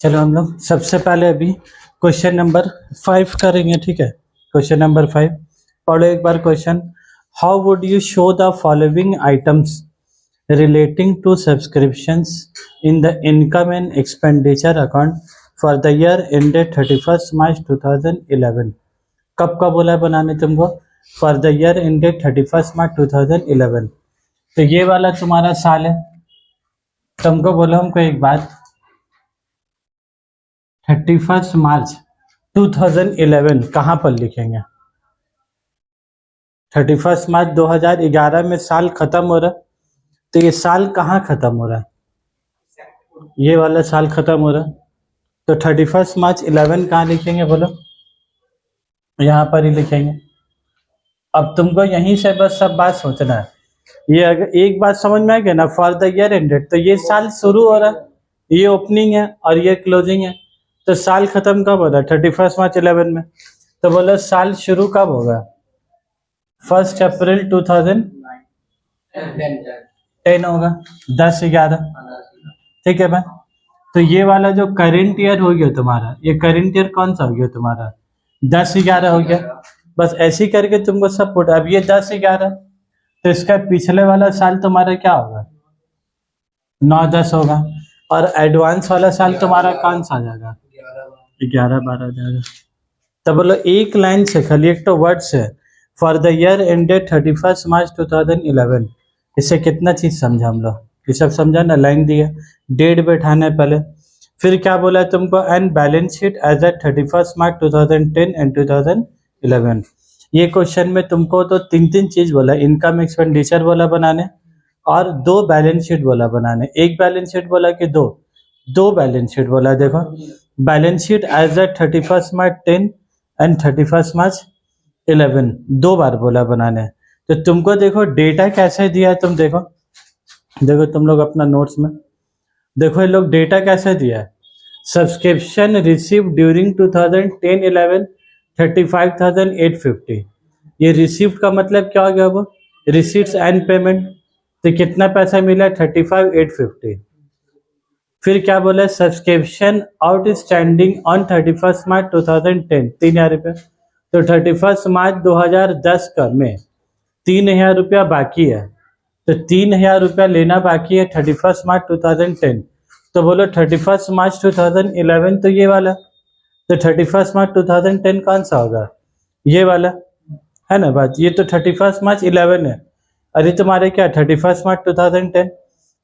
चलो हम लोग सबसे पहले अभी क्वेश्चन नंबर 5 करेंगे। ठीक है, क्वेश्चन नंबर 5 पढ़ो एक बार question. How would you show the following items relating to subscriptions in the income and expenditure account for the year ended 31st March 2011। कब का बोला है बनाने तुमको? For the year ended 31st March 2011। तो ये वाला तुम्हारा साल है। तुमको बोलो हमको एक बात, 31st मार्च 2011 कहाँ पर लिखेंगे? 31st मार्च 2011 में साल खत्म हो रहा है, तो ये साल कहाँ खत्म हो रहा है? ये वाला साल खत्म हो रहा है, तो 31st मार्च 11 कहाँ लिखेंगे बोलो? यहाँ पर ही लिखेंगे। अब तुमको यहीं से बस सब बात सोचना है। ये अगर एक बात समझ में आ गया ना, फॉर द ईयर एंडेड, तो ये साल शुरू हो रहा है, ये ओपनिंग है और ये क्लोजिंग है। तो साल खत्म कब हो रहा है? 31st मार्च 11 में। तो बोलो साल शुरू कब होगा? 1 अप्रैल 2010 होगा, 10/11। ठीक है भाई। तो ये वाला जो करंट ईयर हो गया तुम्हारा, ये करंट ईयर कौन सा हो गया तुम्हारा? 10/11 हो गया। बस ऐसे ही करके तुमको सब पुट। अब ये 10/11, तो इसका पिछले वाला साल तुम्हारा क्या होगा? 9-10 होगा। और एडवांस वाला साल तुम्हारा कौन सा आ जाएगा? 11-12 आ जाएगा। तो बोलो एक लाइन से खाली, एक तो वर्ड से, for the year ended 31st मार्च 2011। इससे कितना चीज समझा हम लोग? ये सब समझा ना? लाइन दिया, डेट बैठाना है पहले, फिर क्या बोला है तुमको? And balance sheet as at 31st March 2010 and 2011। ये क्वेश्चन में तुमको तो तीन चीज बोला, इनकम एक्सपेंडिचर बोला बनाने, और 2 बैलेंस शीट बोला बनाने। एक बैलेंस शीट बोला कि दो बैलेंस शीट बोला। देखो, balance sheet as at 31st March 10 and 31st March 11, 2 बार बोला बनाने। तो तुमको देखो डेटा कैसे दिया है, तुम देखो तुम लोग अपना नोट्स में देखो, ये लोग डेटा कैसे दिया है। Subscription receive during 2010-11 35,850। ये रिसीव्ड का मतलब क्या हो गया? वो रिसीट्स एंड पेमेंट। तो कितना पैसा मिला? 35,850। फिर क्या बोला? Subscription outstanding on 31st March 2010, 3,000 रुपये। तो 31st मार्च 2010 का में 3,000 रुपया बाकी है, तो 3,000 रुपया लेना बाकी है 31st मार्च 2010। तो बोलो 31st मार्च 2011 तो ये वाला, तो 31st मार्च 2010 कौन सा होगा? ये वाला है ना बात। ये तो 31st मार्च 11 है, अरे तुम्हारे क्या 31st मार्च 2010।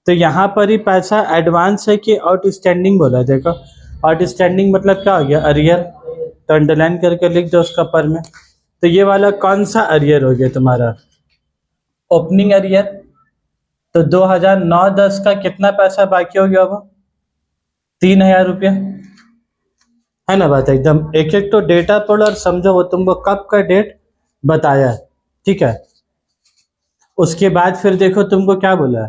तो यहाँ पर ही पैसा एडवांस है कि आउटस्टैंडिंग बोला? देखो आउटस्टैंडिंग मतलब क्या हो गया? अरियर। तो अंडरलाइन करके लिख दो उसका पर में। तो ये वाला कौन सा अरियर हो गया तुम्हारा? Opening arrear. तो 2009-10 का कितना पैसा बाकी हो गया? वो 3,000 रुपया, है ना बात? एकदम एक एक तो डेटा पढ़ो और समझो वो तुमको कब का डेट बताया है। ठीक है, उसके बाद फिर देखो तुमको क्या बोला,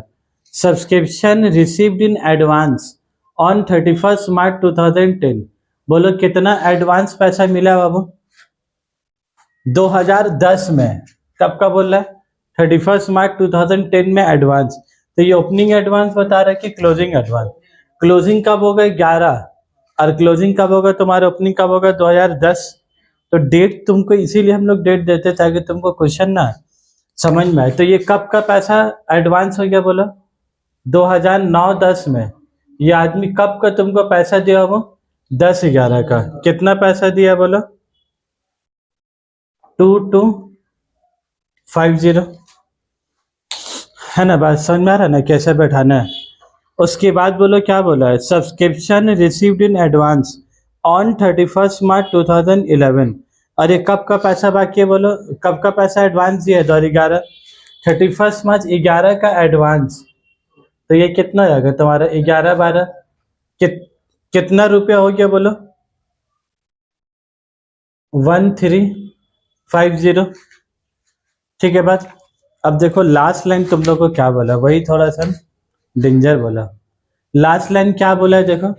subscription received in advance on 31st March 2010। बोलो कितना एडवांस पैसा मिला बाबू? 2010 में। कब का बोल रहा है? 31st मार्च 2010 में एडवांस। तो ये ओपनिंग एडवांस बता रहा है कि क्लोजिंग एडवांस? क्लोजिंग कब होगा? 11। और क्लोजिंग कब होगा तुम्हारा? ओपनिंग कब होगा? 2010। तो डेट तुमको इसीलिए हम लोग डेट देते ताकि तुमको क्वेश्चन ना समझ में आए। तो ये कब का पैसा एडवांस हो गया बोलो? 2009-10 में। ये आदमी कब का तुमको पैसा दिया? वो 10/11 का। कितना पैसा दिया बोलो? 2250, है ना बात? समझ में आ रहा है ना कैसे बैठाना है? उसके बाद बोलो क्या बोला है, subscription received in advance on 31st मार्च 2011। और ये कब का पैसा बाकी है बोलो? कब का पैसा एडवांस दिया है? 2011। 31st मार्च 11 का एडवांस। तो ये कितना हो जाएगा तुम्हारा? 11-12 कितना रुपया हो गया बोलो? 1350। ठीक है बात। अब देखो लास्ट लाइन तुम लोग को क्या बोला, वही थोड़ा सा डेंजर बोला। लास्ट लाइन क्या बोला है देखो,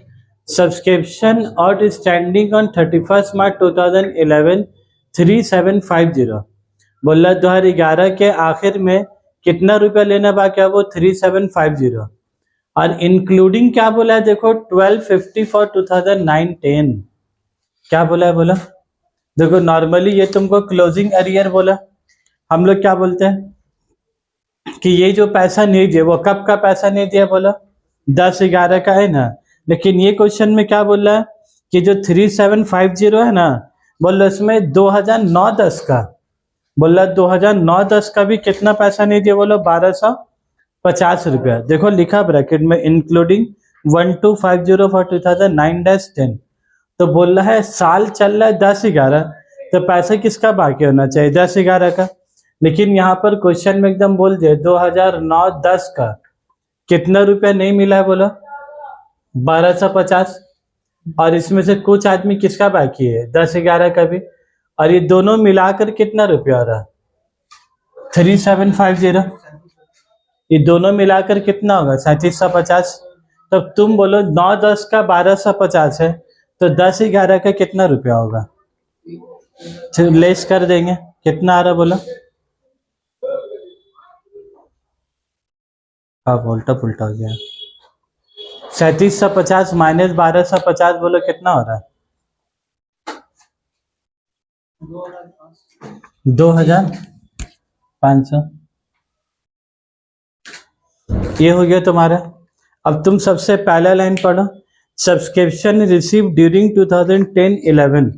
सब्सक्रिप्शन आउटस्टैंडिंग ऑन 31st मार्च 2011 3750। बोला 2011 के आखिर में कितना रुपया लेना बाकी है? वो 3750। और इंक्लूडिंग क्या बोला है, देखो 1250 फॉर 2009-10 क्या बोला है, बोला देखो नॉर्मली ये तुमको क्लोजिंग अरियर बोला, हम लोग क्या बोलते हैं कि ये जो पैसा नहीं दिया वो कब का पैसा नहीं दिया, बोला 10/11 का है ना। लेकिन ये क्वेश्चन में क्या बोल रहा है कि जो 3750 है ना, बोल रहा इसमें 2009-10 का, बोला 2009-10 का भी कितना पैसा नहीं दिया, बोलो 1250 रुपया। देखो लिखा ब्रैकेट में इंक्लूडिंग 1250 फॉर 2009-10, तो बोल रहा है साल चल रहा है 10/11, तो पैसा किसका बाकी होना चाहिए, 10/11 का। लेकिन यहाँ पर क्वेश्चन में एकदम बोल दिया 2009-10 का कितना रुपया नहीं मिला है, बोला 1250, और इसमें से कुछ आदमी किसका बाकी है, 10/11 का भी, और ये दोनों मिलाकर कितना रुपया हो रहा, 3750, ये दोनों मिलाकर कितना होगा 3750। तब तुम बोलो 9-10 का 1250 है, तो 10/11 का कितना रुपया होगा, लेस कर देंगे, कितना आ रहा बोलो, हाँ उल्टा पुल्टा हो गया, 3750 माइनस 1250, बोलो कितना हो रहा है, 2500, ये हो गया तुम्हारा। अब तुम सबसे पहला लाइन पढ़ो, सब्सक्रिप्शन रिसीव ड्यूरिंग 2010-11,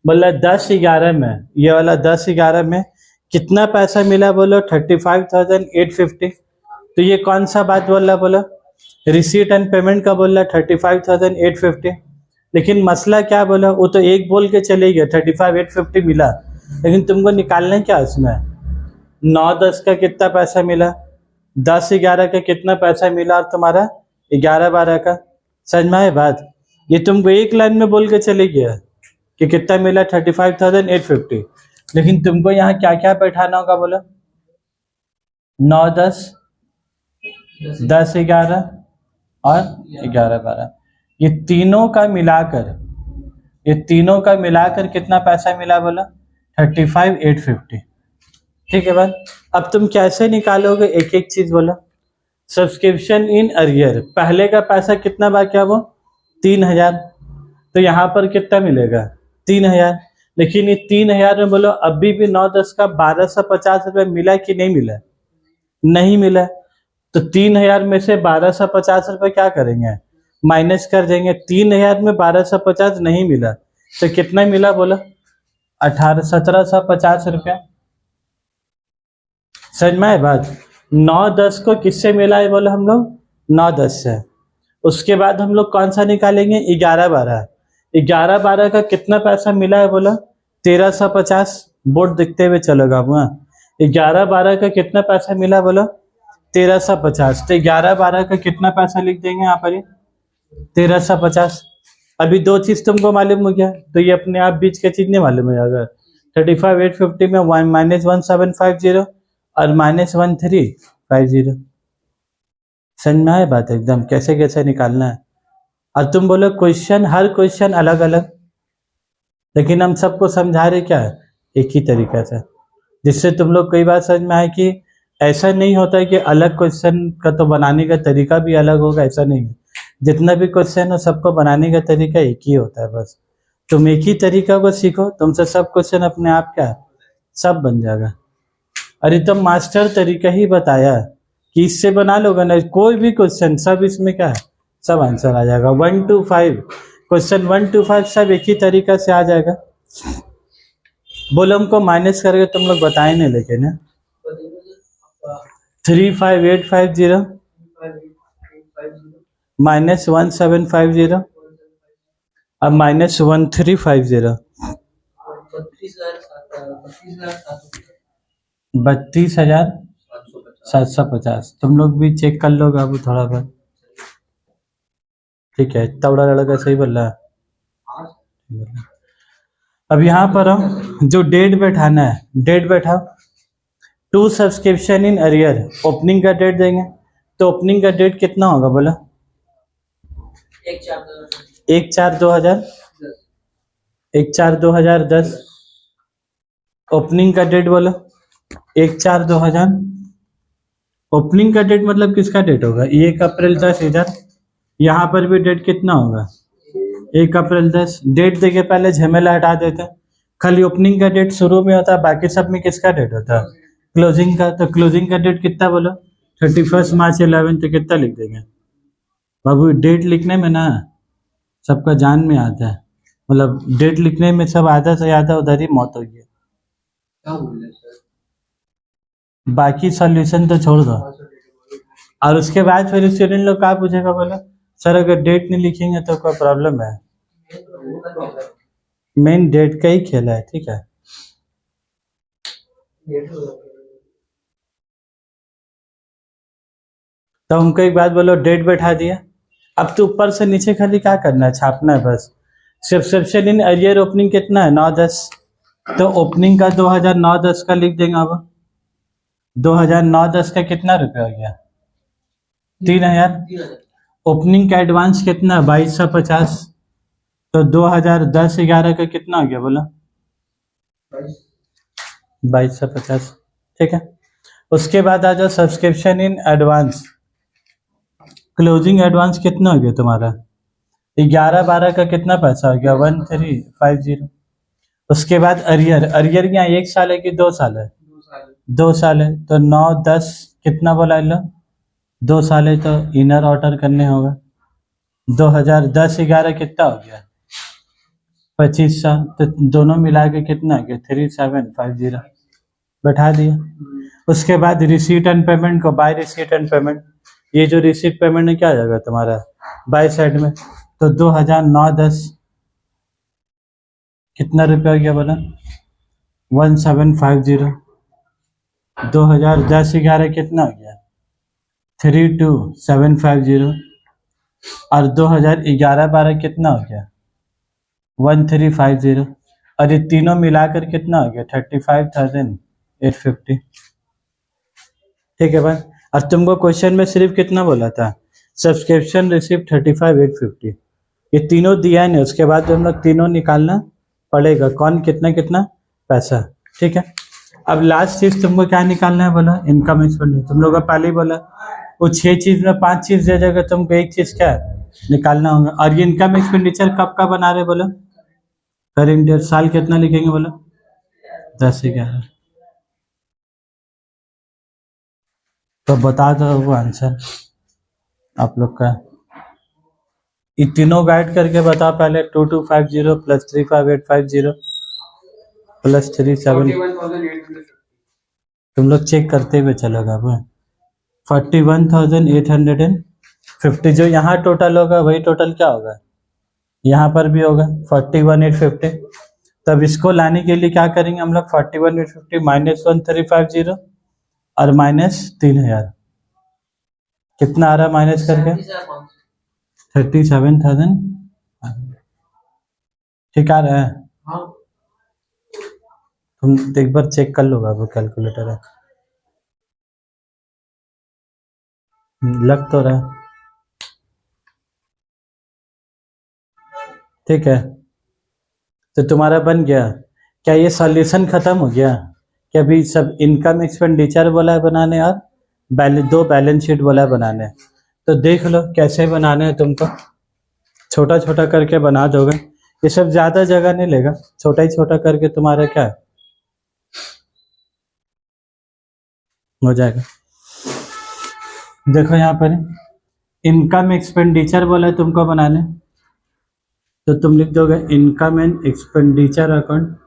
बोला 10/11 में, ये वाला 10/11 में कितना पैसा मिला, बोलो 35,850। तो ये कौन सा बात बोल रहा, बोला रिसीट एंड पेमेंट का बोल रहा 35,850। लेकिन मसला क्या बोला, वो तो एक बोल के चले गया 35,850 मिला, लेकिन तुमको निकालना क्या उसमें, 9-10 का कितना पैसा मिला, 10/11 का कितना पैसा मिला, और तुम्हारा 11/12 का। समझ में आए बात, ये तुमको एक लाइन में बोल के चले गया कि कितना मिला 35,850, लेकिन तुमको यहाँ क्या क्या बैठाना होगा, बोलो 9-10, 10/11 और 11/12, ये तीनों का मिलाकर कितना पैसा मिला, बोला 35,850। ठीक है बात। अब तुम कैसे निकालोगे, एक एक चीज बोलो। सब्सक्रिप्शन इन अरियर, पहले का पैसा कितना बाकी है, वो 3,000, तो यहाँ पर कितना मिलेगा 3,000। लेकिन ये 3,000 में बोलो अभी भी 9-10 का 1250 रुपये मिला कि नहीं मिला, नहीं मिला। तो 3,000 में से 1250 रुपये क्या करेंगे, माइनस कर देंगे। 3,000 में 1250 नहीं मिला, तो कितना मिला, बोलो 1750 रुपया। समझ में आए बात। 9-10 को किससे मिला है, बोले हम लोग 9-10 से। उसके बाद हम लोग कौन सा निकालेंगे, 11/12। 11/12 का कितना पैसा मिला है, बोला 1350। बोर्ड दिखते हुए चलेगा वहाँ, 11/12 का कितना पैसा मिला, बोला 1350। तो 11/12 का कितना पैसा लिख देंगे यहाँ पर, 1350। अभी दो चीज तुमको मालूम हो गया, तो ये अपने आप बीच के चीज नहीं मालूम है। अगर 35,850 में -1750 और -1350, समझ में आए बात एकदम, कैसे कैसे निकालना है। और तुम बोलो क्वेश्चन, हर क्वेश्चन अलग अलग, लेकिन हम सबको समझा रहे क्या है, एक ही तरीका से, जिससे तुम लोग कई बार समझ में आए कि ऐसा नहीं होता है कि अलग क्वेश्चन का तो बनाने का तरीका भी अलग होगा, ऐसा नहीं है। जितना भी क्वेश्चन है सबको बनाने का तरीका एक ही होता है, बस तुम एक ही तरीका को सीखो, तुमसे सब क्वेश्चन अपने आप क्या सब बन जाएगा। अरे तुम मास्टर तरीका ही बताया कि इससे बना लोगे ना कोई भी क्वेश्चन, सब इसमें क्या है, सब आंसर आ जाएगा। 1 to 5 क्वेश्चन, 1 to 5 सब एक ही तरीका से आ जाएगा। बोलो हमको माइनस करके तुम लोग बताए नहीं, लेकिन 35,850 -1750 और -1350, 32,750। तुम लोग भी चेक कर लो बाबू थोड़ा बहुत, ठीक है। तवड़ा लड़का सही बोल रहा है। अब यहाँ पर हम जो डेट बैठाना है, डेट बैठाओ। To subscription in arrear, opening का डेट देंगे, तो ओपनिंग का डेट कितना होगा, बोला 1/4/2010। ओपनिंग का डेट बोलो 1/4/2010। ओपनिंग का डेट मतलब किसका डेट होगा? 1 अप्रैल 10 इधर, यहाँ पर भी डेट कितना होगा? 1 अप्रैल 10। डेट देके पहले झमेला हटा देते हैं, खाली ओपनिंग का डेट शुरू में होता है, बाकी सब में किसका डेट होता है? क्लोजिंग का। तो क्लोजिंग का डेट कितना बोलो? 31 मार्च 11। तो कितना लिख देंगे बाबू? डेट लिखने में ना सबका जान में आता है, मतलब डेट लिखने में सब आधा से ज़्यादा उधर ही मौत होगी। बाकी सॉल्यूशन तो छोड़ दो। और उसके बाद फिर स्टूडेंट लोग क्या पूछेगा बोला, सर अगर डेट नहीं लिखेंगे तो कोई प्रॉब्लम है? मेन डेट का ही खेला है, ठीक है। तो हमको एक बात बोलो, डेट बैठा दिया, अब तो ऊपर से नीचे खाली क्या करना है? छापना है बस। सब्सक्रिप्शन इन अरियर ओपनिंग कितना है? 9-10। तो ओपनिंग का 2009-10 का लिख देंगे। अब 2009-10 का कितना रुपया हो गया? 3000। ओपनिंग का एडवांस कितना? 2250। तो 2010-11 का कितना हो गया बोला? 2250, ठीक है। उसके बाद आ जाओ subscription in advance. Closing advance कितना हो गया तुम्हारा? 11-12 का कितना पैसा हो गया? 1350। उसके बाद अरियर। अरियर यहाँ 1 साल है कि 2 साल है? 2 साल है। तो 9-10 कितना बोला लो? 2 साल है, तो इनर ऑर्डर करने होगा। 2010-11 कितना हो गया? 2500। तो दोनों मिला के कितना गया? 3750। बैठा दिया। उसके बाद रिसीट एंड पेमेंट को बाय रिसीट एंड पेमेंट, ये जो रिसीट पेमेंट है क्या आ जाएगा तुम्हारा? बाय साइड में। तो 2009-10 कितना रुपया हो गया बोला? 1750। 2010-11 कितना हो गया? 32750। और 2011-12 कितना हो गया? 1350। और ये तीनों मिलाकर कितना हो गया? 35,850, ठीक है भाई। और तुमको क्वेश्चन में सिर्फ कितना बोला था? Subscription receipt 35,850। ये तीनों दिया नहीं, उसके बाद हम लोग तीनों निकालना पड़ेगा, कौन कितना कितना पैसा, ठीक है। अब लास्ट चीज तुमको क्या निकालना है बोला? Income expenditure. तुम लोग का पहले ही बोला वो 6 चीज में 5 चीज दे देगा, तुमको एक चीज क्या है निकालना होगा। और ये इनकम एक्सपेंडिचर कब का बना रहे बोला? Current year. साल कितना लिखेंगे बोला? 10-11। तो बता दो वो आंसर आप लोग का। ये तीनों गाइड करके बता पहले। 2250 प्लस 35850 प्लस 37। तुम लोग चेक करते हुए चलोगा वो। 41,850 जो यहाँ टोटल होगा वही टोटल क्या होगा यहाँ पर भी होगा 41,850। तब इसको लाने के लिए क्या करेंगे हम लोग? 41,850 माइनस 1350 और माइनस 3000 कितना आ रहा है माइनस करके? 37,000, ठीक आ रहा है? तुम एक बार चेक कर लो बाबू, कैलकुलेटर है, लग तो रहा है, ठीक है। तो तुम्हारा बन गया क्या? ये सॉल्यूशन खत्म हो गया कि अभी सब इनकम एक्सपेंडिचर बोला है बनाने और दो बैलेंस शीट बोला है बनाने? तो देख लो कैसे बनाने हैं तुमको, छोटा छोटा करके बना दोगे, ये सब ज्यादा जगह नहीं लेगा, छोटा ही छोटा करके तुम्हारा क्या हो जाएगा। देखो यहाँ पर इनकम एक्सपेंडिचर बोला है तुमको बनाने, तो तुम लिख दोगे इनकम एंड एक्सपेंडिचर अकाउंट।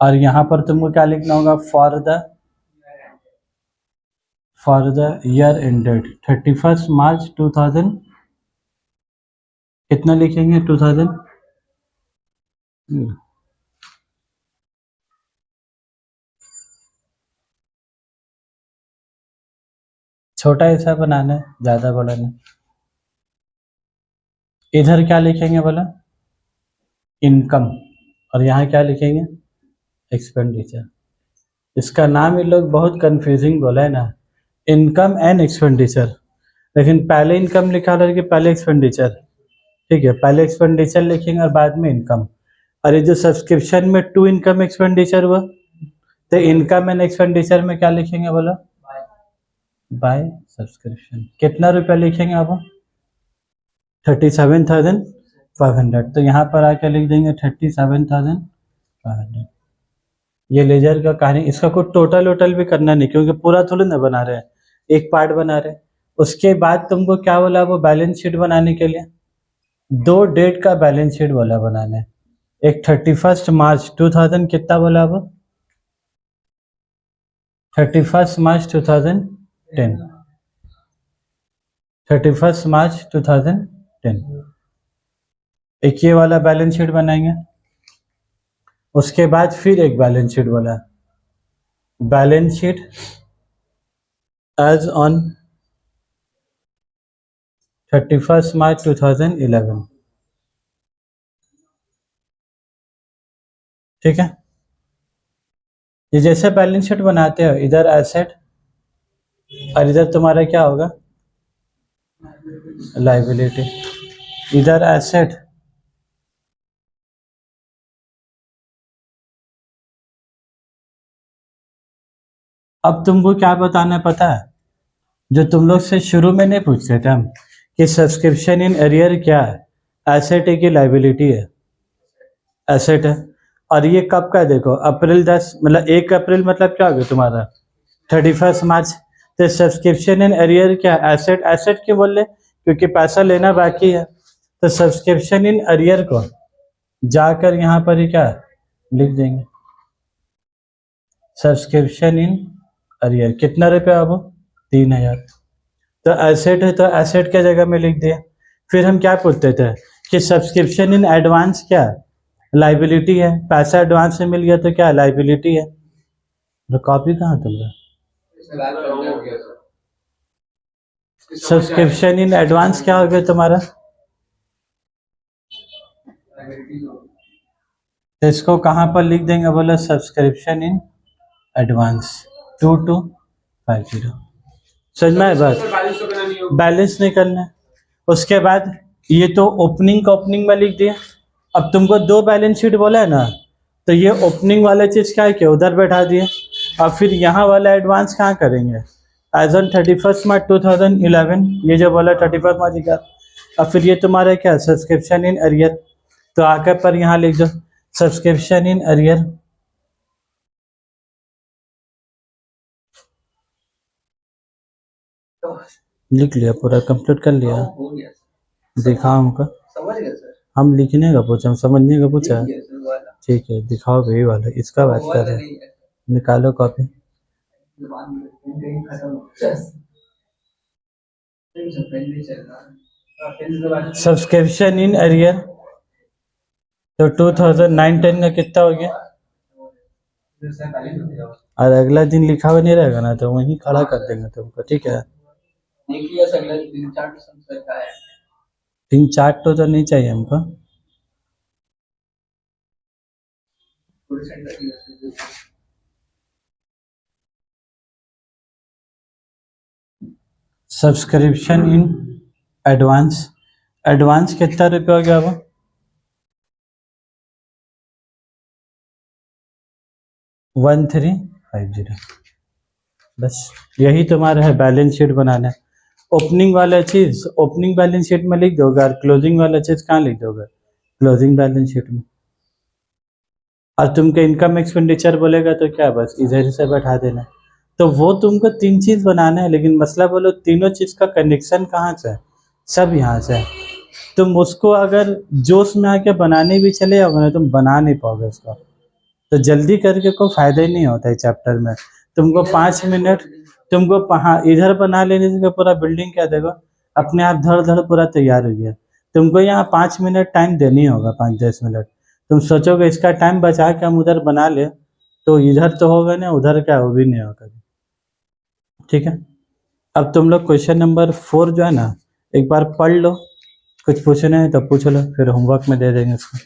और यहाँ पर तुमको क्या लिखना होगा? फॉर द ईयर एंडेड 31 मार्च 2000 कितना लिखेंगे? 2000 छोटा ऐसा बनाना है, ज्यादा बड़ा नहीं। इधर क्या लिखेंगे बोला? इनकम। और यहाँ क्या लिखेंगे? एक्सपेंडिचर। इसका नाम ये लोग बहुत कंफ्यूजिंग बोला है ना, इनकम एंड एक्सपेंडिचर, लेकिन पहले इनकम लिखा रहा है कि पहले एक्सपेंडिचर, ठीक है। पहले एक्सपेंडिचर लिखेंगे और बाद में इनकम। और ये जो सब्सक्रिप्शन में 2 इनकम एक्सपेंडिचर हुआ, तो इनकम एंड एक्सपेंडिचर में क्या लिखेंगे बोलो? By subscription. कितना रुपया लिखेंगे आप? 37,500। तो यहाँ पर आकर लिख देंगे 37,500। ये लेजर का कहानी, इसका कोई टोटल वोटल भी करना नहीं, क्योंकि पूरा थोड़ी ना बना रहे हैं, एक पार्ट बना रहे हैं। उसके बाद तुमको क्या बोला वो बैलेंस शीट बनाने के लिए? 2 डेट का बैलेंस शीट बोला बनाने। एक 31 मार्च 2000 कितना बोला वो? 31 मार्च 2010। 31 मार्च 2010 एक ये वाला बैलेंस शीट बनाएंगे। उसके बाद फिर एक बैलेंस शीट बोला, बैलेंस शीट एज ऑन 31 मार्च 2011। ठीक है, ये जैसे बैलेंस शीट बनाते हो, इधर एसेट और इधर तुम्हारा क्या होगा? लायबिलिटी। इधर एसेट, अब तुमको क्या बताना पता है, जो तुम लोग से शुरू में नहीं पूछते थे हम कि सब्सक्रिप्शन इन एरियर क्या है? एसेट है कि लायबिलिटी है? एसेट है। और ये कब का देखो, अप्रैल 10 मतलब 1 अप्रैल मतलब क्या हो गया तुम्हारा? 31 मार्च। तो सब्सक्रिप्शन इन एरियर क्या? एसेट। एसेट क्यों बोल रहे? क्योंकि पैसा लेना बाकी है। तो सब्सक्रिप्शन इन एरियर को जाकर यहाँ पर ही क्या लिख देंगे? सब्सक्रिप्शन इन एरियर कितना रुपया अब? 3,000। तो एसेट है, तो एसेट के जगह में लिख दिया। फिर हम क्या पूछते थे कि सब्सक्रिप्शन इन एडवांस क्या है? लाइबिलिटी है। पैसा एडवांस में मिल गया तो क्या लाइबिलिटी है। तो कॉपी कहाँ तुमने? सब्सक्रिप्शन इन एडवांस क्या हो गया तुम्हारा? तो इसको कहाँ पर लिख देंगे बोला? Subscription in advance 2250। समझ में आया बात? बैलेंस नहीं करना है। उसके बाद ये तो ओपनिंग का ओपनिंग में लिख दिया। अब तुमको 2 बैलेंस शीट बोला है ना, तो ये ओपनिंग वाला चीज क्या है कि उधर बैठा दिए। अब फिर यहाँ वाला एडवांस कहाँ करेंगे? एज ऑन 31 मार्च 2011, ये जो बोला 31 मार्च का। अब फिर ये तुम्हारा क्या? Subscription in arrear. तो आकर पर यहाँ लिख दो सब्सक्रिप्शन इन एरियर। लिख लिया, पूरा कंप्लीट कर लिया। दिखाओ हमको। हम लिखने का पूछा, हम समझने का पूछा। ठीक है, दिखाओ वही वाला, इसका बात कर रहे हैं। निकालो कॉपी। सब्सक्रिप्शन इन एरियर तो 2009-10 का कितना हो गया? और अगला दिन लिखा हुआ नहीं रहेगा ना, तो वहीं खड़ा कर देंगे तुमको। ठीक है, 3 चार्ट तो नहीं चाहिए हमको। सब्सक्रिप्शन इन एडवांस, एडवांस कितना रुपया हो गया वो? 1350। बस यही तुम्हारा है बैलेंस शीट बनाना है। ओपनिंग वाला चीज ओपनिंग बैलेंस शीट में लिख दोगे, और क्लोजिंग वाला चीज कहाँ लिख दोगे? क्लोजिंग बैलेंस शीट में। और तुमको इनकम एक्सपेंडिचर बोलेगा तो क्या, बस इधर से बैठा देना। तो वो तुमको 3 चीज बनाना है, लेकिन मसला बोलो तीनों चीज का कनेक्शन कहाँ से है? सब यहाँ से है। तुम उसको अगर जोश में आके बनाने भी चले जाओगे ना, तुम बना नहीं पाओगे उसको। तो जल्दी करके कोई फायदा ही नहीं होता है चैप्टर में। तुमको 5 मिनट हाँ इधर बना लेने से पूरा बिल्डिंग क्या देखो अपने आप धड़ धड़ पूरा तैयार हो गया। तुमको यहाँ 5 मिनट टाइम देनी होगा, 5-10 मिनट। तुम सोचोगे इसका टाइम बचा के हम उधर बना ले, तो इधर तो होगा ना, उधर क्या वो भी नहीं होगा। ठीक है, अब तुम लोग क्वेश्चन नंबर 4 जो है ना, एक बार पढ़ लो। कुछ पूछना है तो पूछ लो, फिर होमवर्क में दे देंगे इसको।